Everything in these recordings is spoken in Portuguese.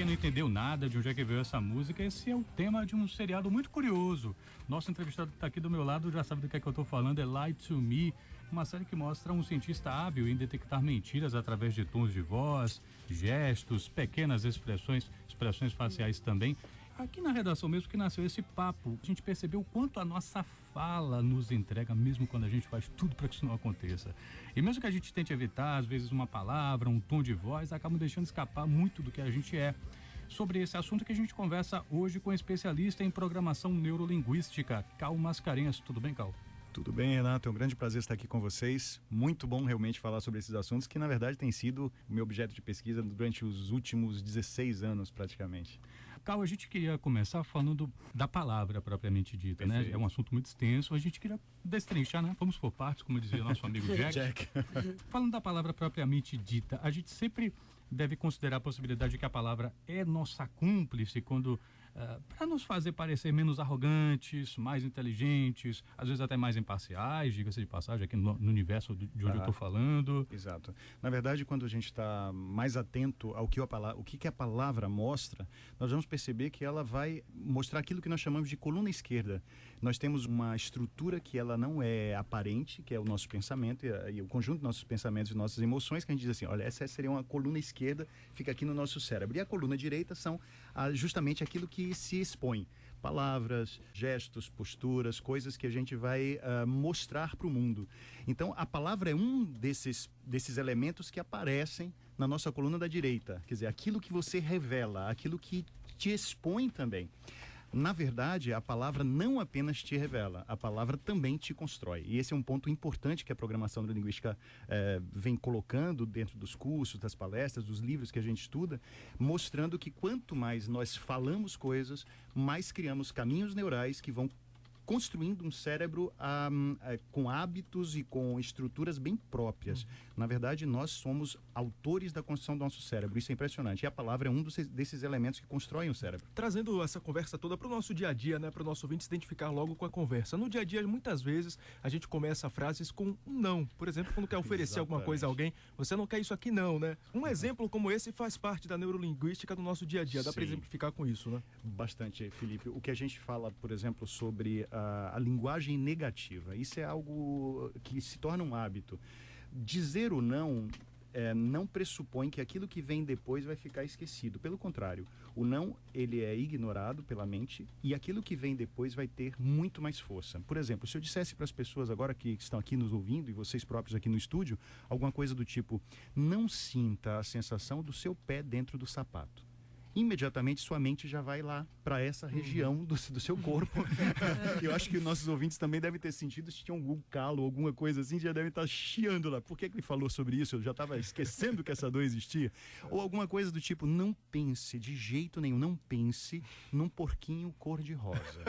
quem não entendeu nada de onde é que veio essa música, esse é o tema de um seriado muito curioso. Nosso entrevistado que está aqui do meu lado já sabe do que é que eu estou falando, é Lie to Me, uma série que mostra um cientista hábil em detectar mentiras através de tons de voz, gestos, pequenas expressões faciais também. Aqui na redação mesmo que nasceu esse papo, a gente percebeu o quanto a nossa fala nos entrega, mesmo quando a gente faz tudo para que isso não aconteça. E mesmo que a gente tente evitar, às vezes, uma palavra, um tom de voz, acabam deixando escapar muito do que a gente é. Sobre esse assunto que a gente conversa hoje com um especialista em programação neurolinguística, Cal Mascarenhas. Tudo bem, Cal? Tudo bem, Renato, é um grande prazer estar aqui com vocês. Muito bom realmente falar sobre esses assuntos que, na verdade, tem sido o meu objeto de pesquisa durante os últimos 16 anos, praticamente. Cal, a gente queria começar falando da palavra propriamente dita, né? É um assunto muito extenso, a gente queria destrinchar, né? Vamos por partes, como dizia nosso amigo Jack. Falando da palavra propriamente dita, a gente sempre deve considerar a possibilidade de que a palavra é nossa cúmplice quando... para nos fazer parecer menos arrogantes, mais inteligentes, às vezes até mais imparciais, diga-se de passagem, aqui no universo de onde eu estou falando. Exato. Na verdade, quando a gente está mais atento ao que a palavra mostra, nós vamos perceber que ela vai mostrar aquilo que nós chamamos de coluna esquerda. Nós temos uma estrutura que ela não é aparente, que é o nosso pensamento e o conjunto dos nossos pensamentos e nossas emoções, que a gente diz assim, olha, essa seria uma coluna esquerda, fica aqui no nosso cérebro. E a coluna direita são justamente aquilo que se expõe, palavras, gestos, posturas, coisas que a gente vai mostrar para o mundo. Então, a palavra é um desses elementos que aparecem na nossa coluna da direita, quer dizer, aquilo que você revela, aquilo que te expõe também. Na verdade, a palavra não apenas te revela, a palavra também te constrói. E esse é um ponto importante que a programação neurolinguística vem colocando dentro dos cursos, das palestras, dos livros que a gente estuda, mostrando que quanto mais nós falamos coisas, mais criamos caminhos neurais que vão construindo um cérebro com hábitos e com estruturas bem próprias. Na verdade, nós somos autores da construção do nosso cérebro. Isso é impressionante. E a palavra é um desses elementos que constroem o cérebro. Trazendo essa conversa toda para o nosso dia a dia, né? Para o nosso ouvinte se identificar logo com a conversa. No dia a dia, muitas vezes, a gente começa frases com um não. Por exemplo, quando quer oferecer alguma coisa a alguém, você não quer isso aqui não, né? Um exemplo como esse faz parte da neurolinguística do nosso dia a dia. Dá para exemplificar com isso, né? Bastante, Felipe. O que a gente fala, por exemplo, sobre a linguagem negativa, isso é algo que se torna um hábito. Dizer o não não pressupõe que aquilo que vem depois vai ficar esquecido. Pelo contrário, o não, ele é ignorado pela mente e aquilo que vem depois vai ter muito mais força. Por exemplo, se eu dissesse para as pessoas agora que estão aqui nos ouvindo e vocês próprios aqui no estúdio, alguma coisa do tipo, não sinta a sensação do seu pé dentro do sapato. Imediatamente sua mente já vai lá para essa região do seu corpo. Eu acho que nossos ouvintes também devem ter sentido, se tinha algum calo, alguma coisa assim, já devem estar chiando lá. Por que ele falou sobre isso? Eu já estava esquecendo que essa dor existia. Ou alguma coisa do tipo, não pense de jeito nenhum, não pense num porquinho cor-de-rosa.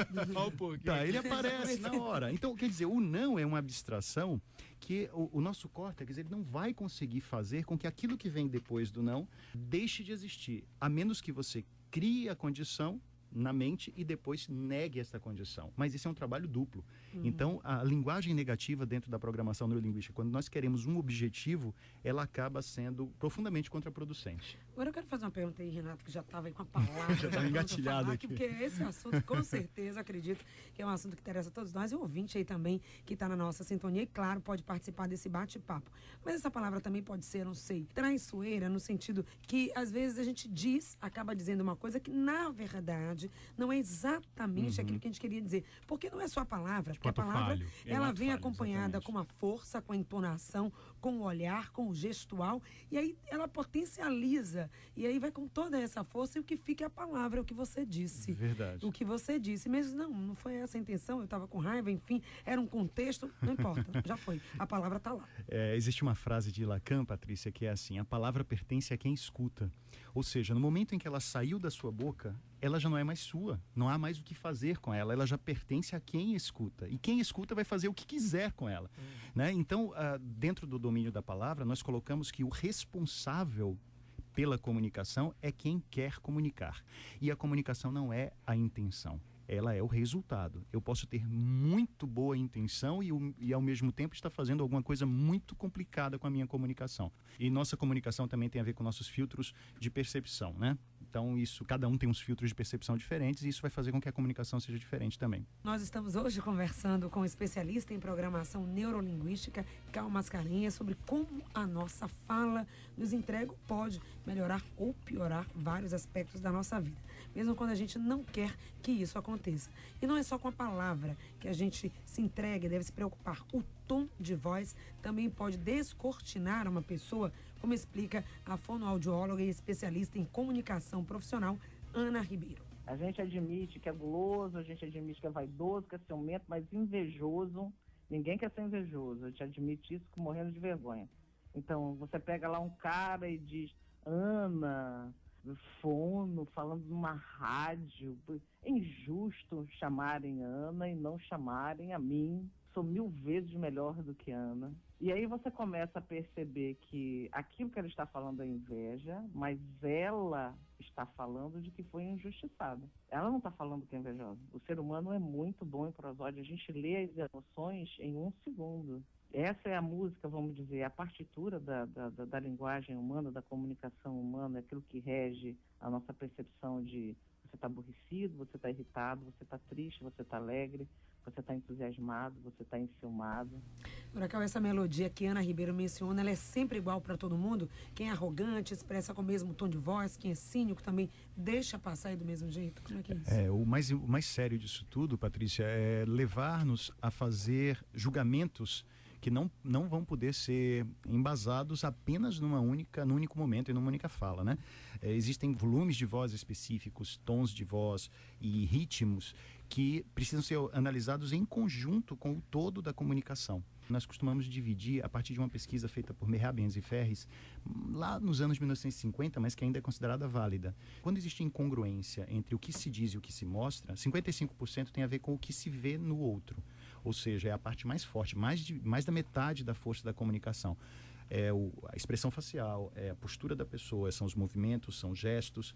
Tá, ele aparece na hora. Então, quer dizer, o não é uma abstração que o nosso córtex ele não vai conseguir fazer com que aquilo que vem depois do não deixe de existir, a menos que você crie a condição na mente e depois negue essa condição. Mas esse é um trabalho duplo. Então, a linguagem negativa dentro da programação neurolinguística, quando nós queremos um objetivo, ela acaba sendo profundamente contraproducente. Agora eu quero fazer uma pergunta aí, Renato, que já estava aí com a palavra. Já estava engatilhado aqui. Porque esse assunto, com certeza, acredito que é um assunto que interessa a todos nós. E o ouvinte aí também, que está na nossa sintonia, e claro, pode participar desse bate-papo. Mas essa palavra também pode ser, não sei, traiçoeira, no sentido que, às vezes, a gente acaba dizendo uma coisa que, na verdade, não é exatamente aquilo que a gente queria dizer. Porque não é só a palavra, porque a palavra, ela vem acompanhada com a força, com a entonação, com o olhar, com o gestual, e aí ela potencializa, e aí vai com toda essa força, e o que fica é a palavra, é o que você disse. Verdade. O que você disse. Mesmo não foi essa a intenção, eu estava com raiva, enfim, era um contexto, não importa, já foi. A palavra está lá. Existe uma frase de Lacan, Patrícia, que é assim, a palavra pertence a quem escuta. Ou seja, no momento em que ela saiu da sua boca, ela já não é mais sua, não há mais o que fazer com ela, ela já pertence a quem escuta, e quem escuta vai fazer o que quiser com ela, né? Então, dentro do domínio da palavra, nós colocamos que o responsável pela comunicação é quem quer comunicar, e a comunicação não é a intenção. Ela é o resultado. Eu posso ter muito boa intenção e ao mesmo tempo estar fazendo alguma coisa muito complicada com a minha comunicação. E nossa comunicação também tem a ver com nossos filtros de percepção, né? Então, isso, cada um tem uns filtros de percepção diferentes e isso vai fazer com que a comunicação seja diferente também. Nós estamos hoje conversando com o especialista em programação neurolinguística, Cal Mascarenhas, sobre como a nossa fala nos entrega ou pode melhorar ou piorar vários aspectos da nossa vida, mesmo quando a gente não quer que isso aconteça. E não é só com a palavra que a gente se entrega e deve se preocupar. O tom de voz também pode descortinar uma pessoa, como explica a fonoaudióloga e especialista em comunicação profissional, Ana Ribeiro. A gente admite que é guloso, a gente admite que é vaidoso, que é ciumento, mas invejoso, ninguém quer ser invejoso. A gente admite isso morrendo de vergonha. Então, você pega lá um cara e diz, Ana, fono, falando numa rádio. É injusto chamarem Ana e não chamarem a mim. Sou 1000 vezes melhor do que Ana. E aí você começa a perceber que aquilo que ela está falando é inveja, mas ela está falando de que foi injustiçada. Ela não está falando que é invejosa. O ser humano é muito bom em prosódia. A gente lê as emoções em 1 segundo. Essa é a música, vamos dizer, a partitura da linguagem humana, da comunicação humana, aquilo que rege a nossa percepção de você está aborrecido, você está irritado, você está triste, você está alegre, você está entusiasmado, você está enciumado. Agora, Cal, essa melodia que Ana Ribeiro menciona, ela é sempre igual para todo mundo? Quem é arrogante expressa com o mesmo tom de voz, quem é cínico também deixa passar aí do mesmo jeito? Como é que é isso? O mais sério disso tudo, Patrícia, é levar-nos a fazer julgamentos que não vão poder ser embasados apenas num único momento e numa única fala, né? Existem volumes de voz específicos, tons de voz e ritmos que precisam ser analisados em conjunto com o todo da comunicação. Nós costumamos dividir, a partir de uma pesquisa feita por Merabens e Ferris, lá nos anos 1950, mas que ainda é considerada válida. Quando existe incongruência entre o que se diz e o que se mostra, 55% tem a ver com o que se vê no outro. Ou seja, é a parte mais forte, mais da metade da força da comunicação. A expressão facial, é a postura da pessoa, são os movimentos, são gestos.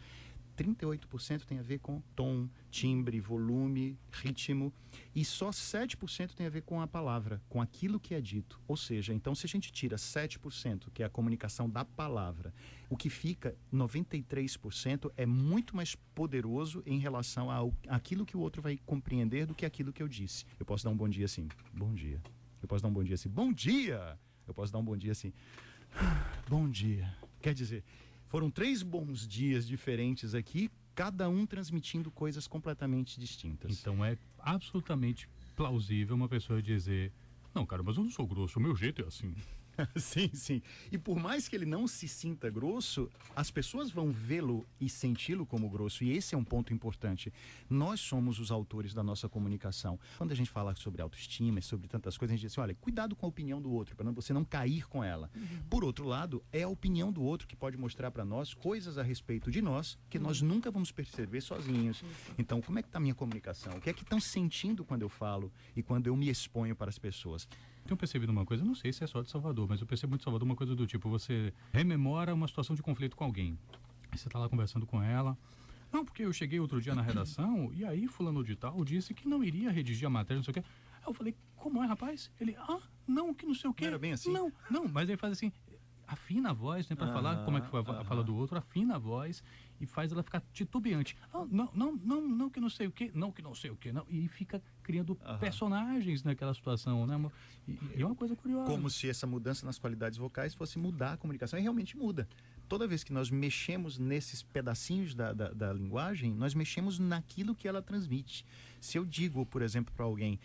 38% tem a ver com tom, timbre, volume, ritmo, e só 7% tem a ver com a palavra, com aquilo que é dito. Ou seja, então se a gente tira 7%, que é a comunicação da palavra, o que fica 93% é muito mais poderoso em relação àquilo que o outro vai compreender do que aquilo que eu disse. Eu posso dar um bom dia assim, bom dia. Eu posso dar um bom dia assim, bom dia. Eu posso dar um bom dia assim, bom dia. Quer dizer, foram 3 bons dias diferentes aqui, cada um transmitindo coisas completamente distintas. Então é absolutamente plausível uma pessoa dizer, não, cara, mas eu não sou grosso, o meu jeito é assim. Sim, sim. E por mais que ele não se sinta grosso, as pessoas vão vê-lo e senti-lo como grosso. E esse é um ponto importante. Nós somos os autores da nossa comunicação. Quando a gente fala sobre autoestima e sobre tantas coisas, a gente diz assim, olha, cuidado com a opinião do outro, para você não cair com ela. Por outro lado, é a opinião do outro que pode mostrar para nós coisas a respeito de nós que nós nunca vamos perceber sozinhos. Então, como é que está a minha comunicação? O que é que estão sentindo quando eu falo e quando eu me exponho para as pessoas? Tenho percebido uma coisa, não sei se é só de Salvador, mas eu percebo muito em Salvador uma coisa do tipo, você rememora uma situação de conflito com alguém. Aí você está lá conversando com ela. Não, porque eu cheguei outro dia na redação e aí fulano de tal disse que não iria redigir a matéria, não sei o quê. Aí eu falei, como é, rapaz? Ele, não, que não sei o quê. Não era bem assim? Não, mas aí faz assim, afina a voz, né, para falar como é que foi a fala do outro, afina a voz e faz ela ficar titubeante. Não, que não sei o quê, não, que não sei o quê, não. E fica criando personagens naquela situação, né? E é uma coisa curiosa. Como se essa mudança nas qualidades vocais fosse mudar a comunicação, e realmente muda. Toda vez que nós mexemos nesses pedacinhos da linguagem, nós mexemos naquilo que ela transmite. Se eu digo, por exemplo, para alguém,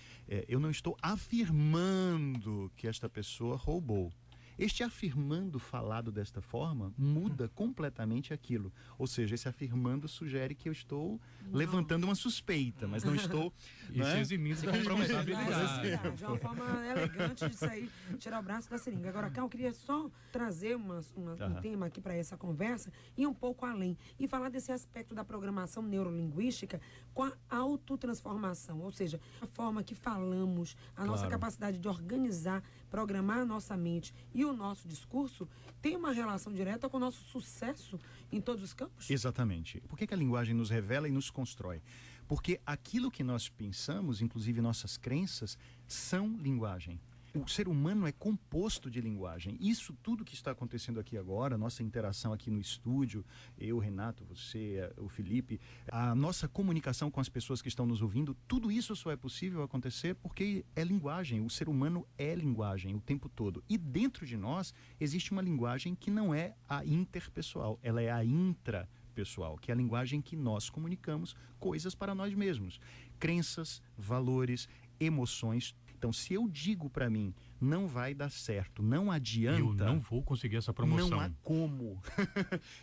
eu não estou afirmando que esta pessoa roubou. Este afirmando falado desta forma muda completamente aquilo. Ou seja, esse afirmando sugere que eu estou levantando uma suspeita, mas não estou... E se eximindo de responsabilidade. De uma forma elegante de sair, tirar o braço da seringa. Agora, Cal, eu queria só trazer um tema aqui para essa conversa e um pouco além. E falar desse aspecto da programação neurolinguística com a autotransformação. Ou seja, a forma que falamos, a nossa capacidade de organizar, programar a nossa mente e o nosso discurso tem uma relação direta com o nosso sucesso em todos os campos? Exatamente. Por que a linguagem nos revela e nos constrói? Porque aquilo que nós pensamos, inclusive nossas crenças, são linguagem. O ser humano é composto de linguagem. Isso tudo que está acontecendo aqui agora, nossa interação aqui no estúdio, eu, Renato, você, o Felipe, a nossa comunicação com as pessoas que estão nos ouvindo, tudo isso só é possível acontecer porque é linguagem. O ser humano é linguagem o tempo todo. E dentro de nós existe uma linguagem que não é a interpessoal, ela é a intrapessoal, que é a linguagem que nós comunicamos coisas para nós mesmos. Crenças, valores, emoções. Então, se eu digo para mim, não vai dar certo, não adianta... Eu não vou conseguir essa promoção. Não há como.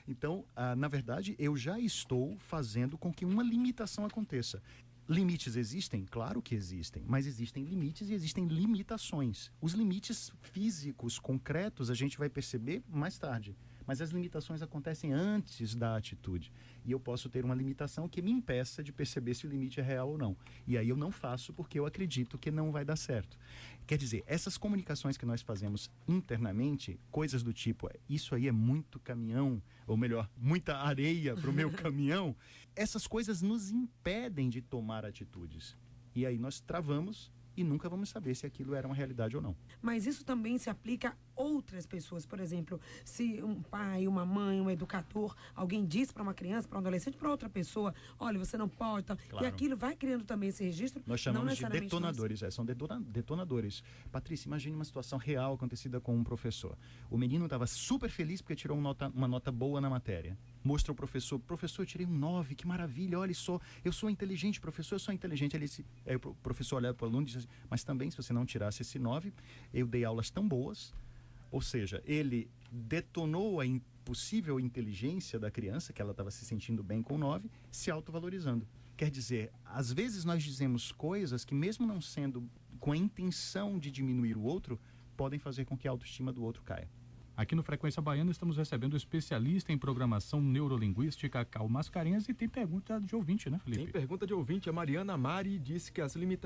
Então, na verdade, eu já estou fazendo com que uma limitação aconteça. Limites existem? Claro que existem, mas existem limites e existem limitações. Os limites físicos, concretos, a gente vai perceber mais tarde. Mas as limitações acontecem antes da atitude. E eu posso ter uma limitação que me impeça de perceber se o limite é real ou não. E aí eu não faço porque eu acredito que não vai dar certo. Quer dizer, essas comunicações que nós fazemos internamente, coisas do tipo, isso aí é muito caminhão, ou melhor, muita areia para o meu caminhão, essas coisas nos impedem de tomar atitudes. E aí nós travamos e nunca vamos saber se aquilo era uma realidade ou não. Mas isso também se aplica a outras pessoas. Por exemplo, se um pai, uma mãe, um educador, alguém diz para uma criança, para um adolescente, para outra pessoa, olha, você não pode, tal. Claro. E aquilo vai criando também esse registro. Nós chamamos de detonadores, são detonadores. Patrícia, imagine uma situação real acontecida com um professor. O menino estava super feliz porque tirou uma nota boa na matéria. Mostra o professor, eu tirei um 9, que maravilha, olha só, eu sou inteligente, professor, eu sou inteligente. Aí o professor olha para o aluno e diz assim, mas também se você não tirasse esse 9, eu dei aulas tão boas. Ou seja, ele detonou a impossível inteligência da criança, que ela estava se sentindo bem com 9, se autovalorizando. Quer dizer, às vezes nós dizemos coisas que, mesmo não sendo com a intenção de diminuir o outro, podem fazer com que a autoestima do outro caia. Aqui no Frequência Baiana estamos recebendo o especialista em programação neurolinguística, Cal Mascarenhas, e tem pergunta de ouvinte, né, Felipe? Tem pergunta de ouvinte. A Mariana Mari disse que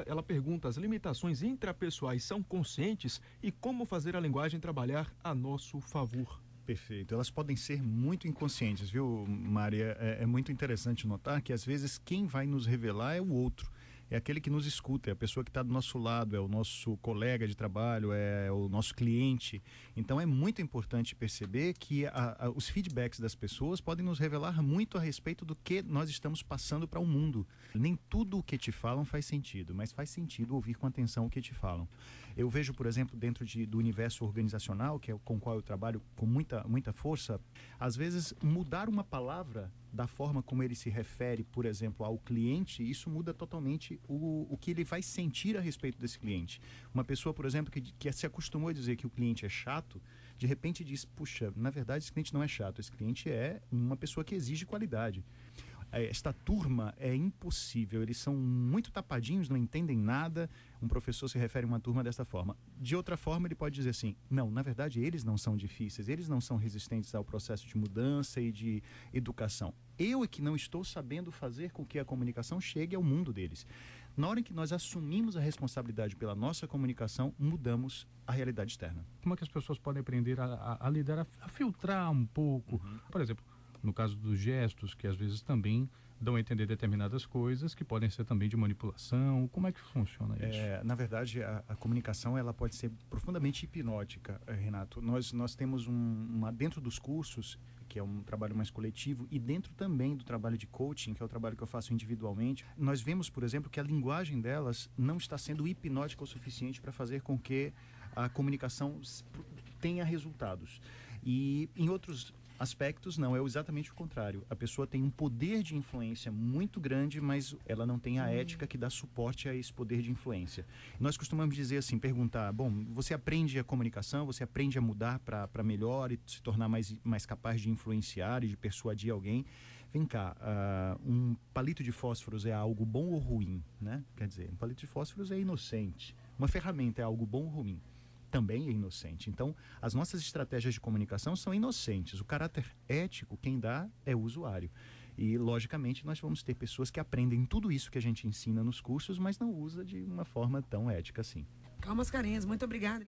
ela pergunta, as limitações intrapessoais são conscientes e como fazer a linguagem trabalhar a nosso favor? Perfeito. Elas podem ser muito inconscientes, viu, Maria? É muito interessante notar que, às vezes, quem vai nos revelar é o outro. É aquele que nos escuta, é a pessoa que está do nosso lado, é o nosso colega de trabalho, é o nosso cliente. Então é muito importante perceber que os feedbacks das pessoas podem nos revelar muito a respeito do que nós estamos passando para o mundo. Nem tudo o que te falam faz sentido, mas faz sentido ouvir com atenção o que te falam. Eu vejo, por exemplo, dentro do universo organizacional, que é com o qual eu trabalho com muita força, às vezes mudar uma palavra da forma como ele se refere, por exemplo, ao cliente, isso muda totalmente o que ele vai sentir a respeito desse cliente. Uma pessoa, por exemplo, que se acostumou a dizer que o cliente é chato, de repente diz, puxa, na verdade esse cliente não é chato, esse cliente é uma pessoa que exige qualidade. Esta turma é impossível, eles são muito tapadinhos, não entendem nada. Um professor se refere a uma turma desta forma. De outra forma, ele pode dizer assim, não, na verdade eles não são difíceis, eles não são resistentes ao processo de mudança e de educação. Eu é que não estou sabendo fazer com que a comunicação chegue ao mundo deles. Na hora em que nós assumimos a responsabilidade pela nossa comunicação, mudamos a realidade externa. Como é que as pessoas podem aprender a lidar, a filtrar um pouco? Por exemplo, no caso dos gestos, que às vezes também dão a entender determinadas coisas que podem ser também de manipulação. Como é que funciona isso? Na verdade, a comunicação ela pode ser profundamente hipnótica, Renato. Nós temos dentro dos cursos, que é um trabalho mais coletivo, e dentro também do trabalho de coaching, que é o trabalho que eu faço individualmente, nós vemos, por exemplo, que a linguagem delas não está sendo hipnótica o suficiente para fazer com que a comunicação tenha resultados. E em outros aspectos, não, é exatamente o contrário. A pessoa tem um poder de influência muito grande, mas ela não tem a ética que dá suporte a esse poder de influência. Nós costumamos dizer assim, perguntar, bom, você aprende a comunicação, você aprende a mudar para melhor e se tornar mais capaz de influenciar e de persuadir alguém. Vem cá, um palito de fósforos é algo bom ou ruim, né? Quer dizer, um palito de fósforos é inocente. Uma ferramenta é algo bom ou ruim? Também é inocente. Então, as nossas estratégias de comunicação são inocentes. O caráter ético, quem dá é o usuário. E, logicamente, nós vamos ter pessoas que aprendem tudo isso que a gente ensina nos cursos, mas não usa de uma forma tão ética assim. Cal Mascarenhas, muito obrigada.